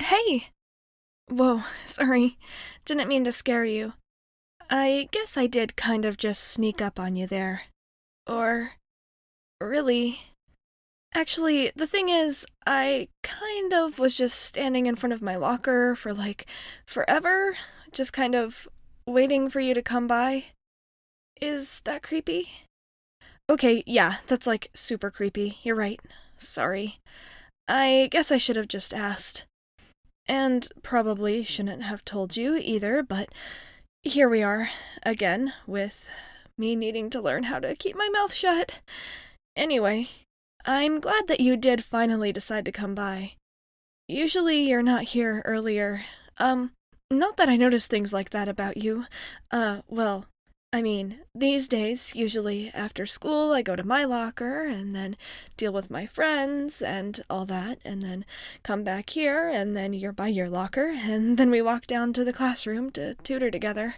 Hey! Whoa, sorry. Didn't mean to scare you. I guess I did kind of just sneak up on you there. Or, really. Actually, the thing is, I kind of was just standing in front of my locker for forever, just kind of waiting for you to come by. Is that creepy? Okay, yeah, that's super creepy. You're right. Sorry. I guess I should have just asked. And probably shouldn't have told you either, but here we are, again, with me needing to learn how to keep my mouth shut. Anyway, I'm glad that you did finally decide to come by. Usually you're not here earlier. Not that I notice things like that about you. Well, I mean, these days, usually after school, I go to my locker and then deal with my friends and all that, and then come back here, and then you're by your locker, and then we walk down to the classroom to tutor together.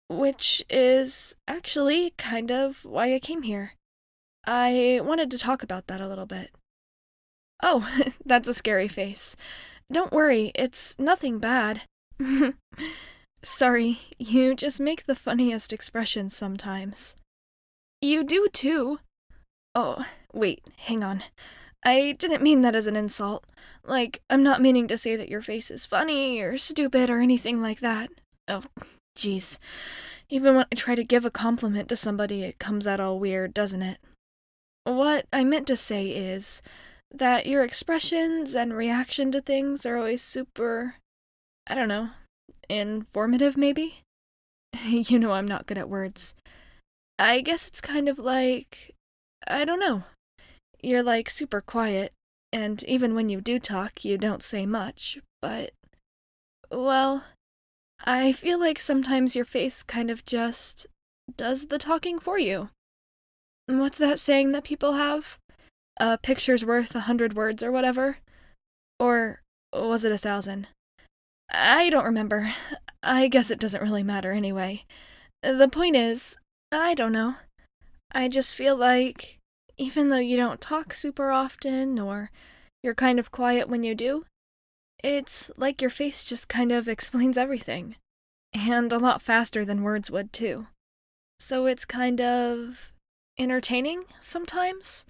Which is actually kind of why I came here. I wanted to talk about that a little bit. Oh, that's a scary face. Don't worry, it's nothing bad. Sorry, you just make the funniest expressions sometimes. You do too. Oh, wait, hang on. I didn't mean that as an insult. I'm not meaning to say that your face is funny or stupid or anything like that. Oh, jeez. Even when I try to give a compliment to somebody, it comes out all weird, doesn't it? What I meant to say is that your expressions and reaction to things are always super, I don't know, informative maybe? You know I'm not good at words. I guess it's kind of I don't know. You're super quiet, and even when you do talk, you don't say much, but, well, I feel like sometimes your face kind of just does the talking for you. What's that saying that people have? A picture's worth 100 words or whatever? Or was it 1,000? I don't remember. I guess it doesn't really matter anyway. The point is, I don't know. I just feel like, even though you don't talk super often, or you're kind of quiet when you do, it's like your face just kind of explains everything. And a lot faster than words would, too. So it's kind of entertaining sometimes?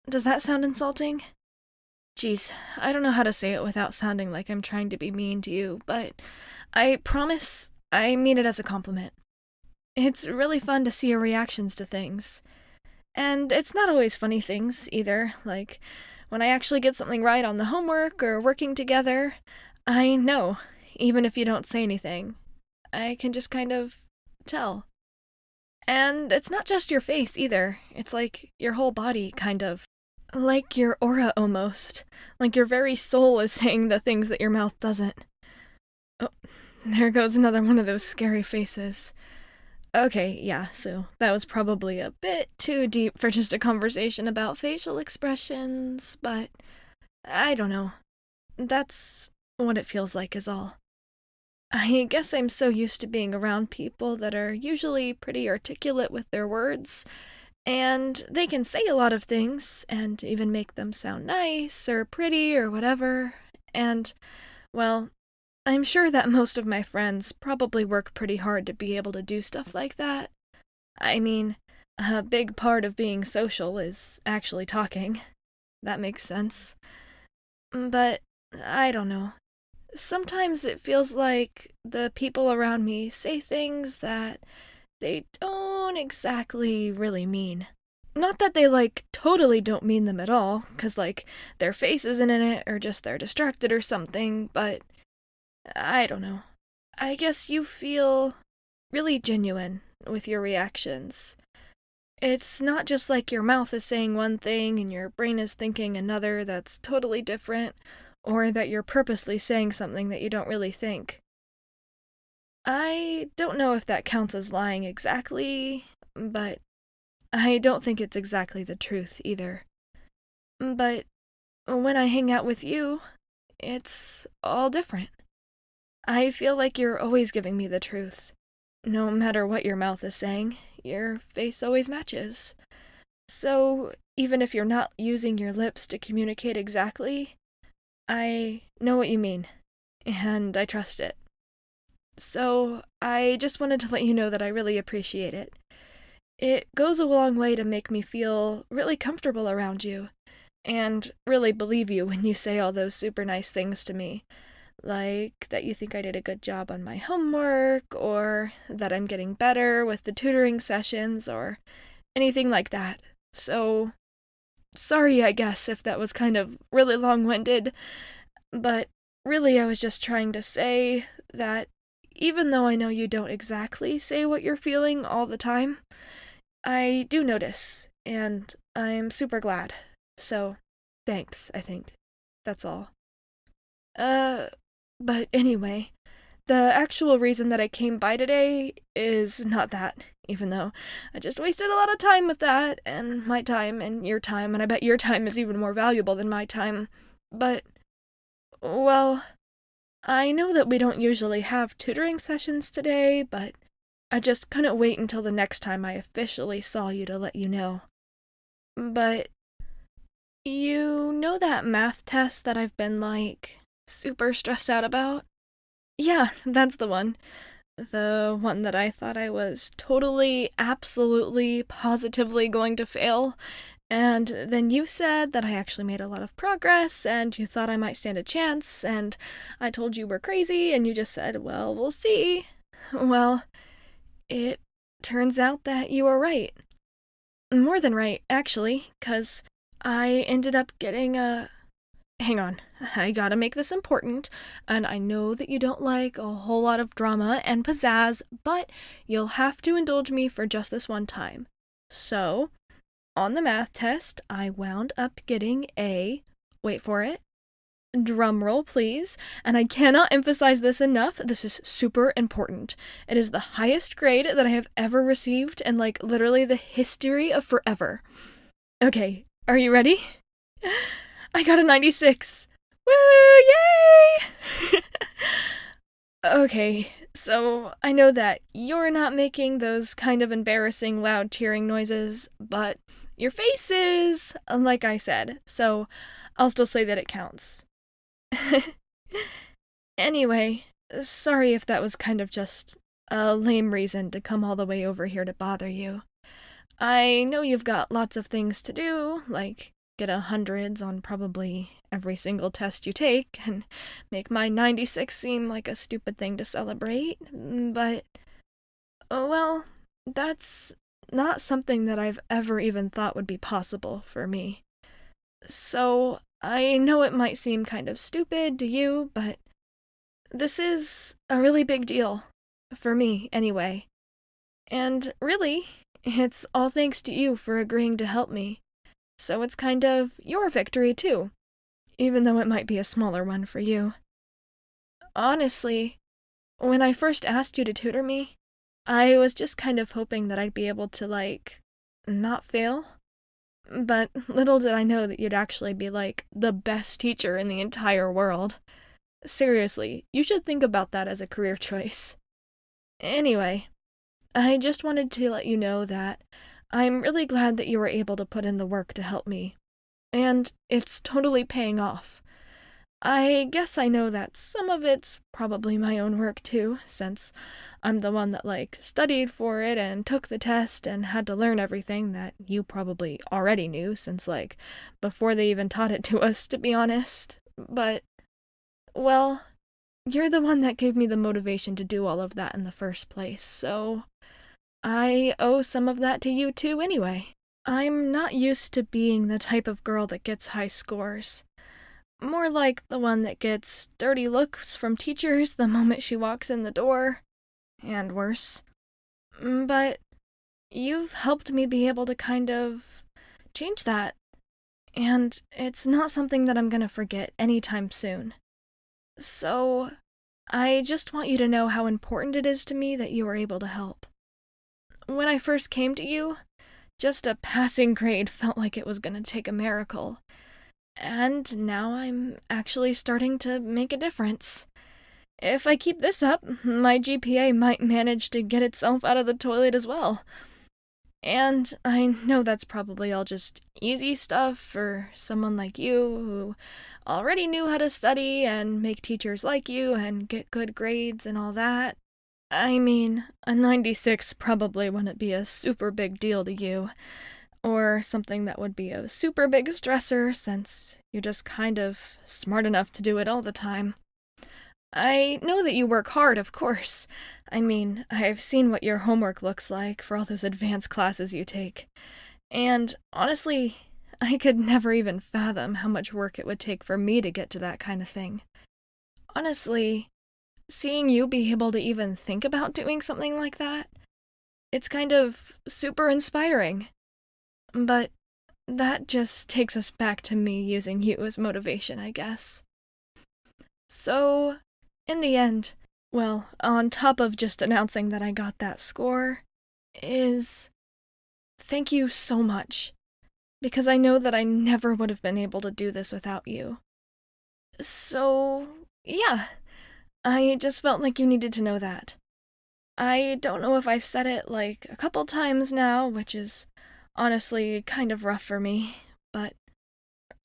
Does that sound insulting? Geez, I don't know how to say it without sounding like I'm trying to be mean to you, but I promise I mean it as a compliment. It's really fun to see your reactions to things. And it's not always funny things, either. Like, when I actually get something right on the homework or working together, I know, even if you don't say anything. I can just kind of tell. And it's not just your face, either. It's like your whole body, kind of. Like your aura, almost. Like your very soul is saying the things that your mouth doesn't. Oh, there goes another one of those scary faces. Okay, yeah, so that was probably a bit too deep for just a conversation about facial expressions, but I don't know. That's what it feels like, is all. I guess I'm so used to being around people that are usually pretty articulate with their words, and they can say a lot of things, and even make them sound nice or pretty or whatever, and, well, I'm sure that most of my friends probably work pretty hard to be able to do stuff like that. I mean, a big part of being social is actually talking. That makes sense. But, I don't know. Sometimes it feels like the people around me say things that they don't exactly really mean. Not that they, totally don't mean them at all, 'cause, their face isn't in it, or just they're distracted or something, but I don't know. I guess you feel really genuine with your reactions. It's not just like your mouth is saying one thing and your brain is thinking another that's totally different, or that you're purposely saying something that you don't really think. I don't know if that counts as lying exactly, but I don't think it's exactly the truth either. But when I hang out with you, it's all different. I feel like you're always giving me the truth. No matter what your mouth is saying, your face always matches. So, even if you're not using your lips to communicate exactly, I know what you mean, and I trust it. So, I just wanted to let you know that I really appreciate it. It goes a long way to make me feel really comfortable around you, and really believe you when you say all those super nice things to me. Like that you think I did a good job on my homework, or that I'm getting better with the tutoring sessions, or anything like that. So, sorry, I guess, if that was kind of really long winded, but really, I was just trying to say that even though I know you don't exactly say what you're feeling all the time, I do notice, and I'm super glad. So, thanks, I think. That's all. Uh, but anyway, the actual reason that I came by today is not that, even though I just wasted a lot of time with that, and my time, and your time, and I bet your time is even more valuable than my time. But, well, I know that we don't usually have tutoring sessions today, but I just couldn't wait until the next time I officially saw you to let you know. But, you know that math test that I've been, like, super stressed out about? Yeah, that's the one. The one that I thought I was totally, absolutely, positively going to fail. And then you said that I actually made a lot of progress, and you thought I might stand a chance, and I told you we're crazy, and you just said, well, we'll see. Well, it turns out that you were right. More than right, actually, 'cause I ended up getting a. Hang on, I gotta make this important, and I know that you don't like a whole lot of drama and pizzazz, but you'll have to indulge me for just this one time. So, on the math test, I wound up getting a. Wait for it. Drum roll, please. And I cannot emphasize this enough. This is super important. It is the highest grade that I have ever received in, like, literally the history of forever. Okay, are you ready? I got a 96. Woo, yay! Okay, so I know that you're not making those kind of embarrassing loud cheering noises, but your face is, like I said, so I'll still say that it counts. Anyway, sorry if that was kind of just a lame reason to come all the way over here to bother you. I know you've got lots of things to do, like get a hundreds on probably every single test you take, and make my 96 seem like a stupid thing to celebrate, but, well, that's not something that I've ever even thought would be possible for me. So, I know it might seem kind of stupid to you, but this is a really big deal. For me, anyway. And really, it's all thanks to you for agreeing to help me. So it's kind of your victory, too, even though it might be a smaller one for you. Honestly, when I first asked you to tutor me, I was just kind of hoping that I'd be able to, like, not fail. But little did I know that you'd actually be, like, the best teacher in the entire world. Seriously, you should think about that as a career choice. Anyway, I just wanted to let you know that I'm really glad that you were able to put in the work to help me. And it's totally paying off. I guess I know that some of it's probably my own work too, since I'm the one that, like, studied for it and took the test and had to learn everything that you probably already knew since, like, before they even taught it to us, to be honest. But, well, you're the one that gave me the motivation to do all of that in the first place, so I owe some of that to you too anyway. I'm not used to being the type of girl that gets high scores. More like the one that gets dirty looks from teachers the moment she walks in the door. And worse. But you've helped me be able to kind of change that. And it's not something that I'm gonna forget anytime soon. So, I just want you to know how important it is to me that you were able to help. When I first came to you, just a passing grade felt like it was gonna take a miracle. And now I'm actually starting to make a difference. If I keep this up, my GPA might manage to get itself out of the toilet as well. And I know that's probably all just easy stuff for someone like you who already knew how to study and make teachers like you and get good grades and all that. I mean, a 96 probably wouldn't be a super big deal to you, or something that would be a super big stressor since you're just kind of smart enough to do it all the time. I know that you work hard, of course. I mean, I've seen what your homework looks like for all those advanced classes you take. And honestly, I could never even fathom how much work it would take for me to get to that kind of thing. Honestly, seeing you be able to even think about doing something like that, it's kind of super inspiring. But that just takes us back to me using you as motivation, I guess. So, in the end, well, on top of just announcing that I got that score, is thank you so much. Because I know that I never would have been able to do this without you. So, yeah, I just felt like you needed to know that. I don't know if I've said it like a couple times now, which is honestly kind of rough for me, but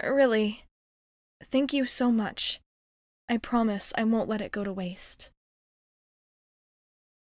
really, thank you so much. I promise I won't let it go to waste.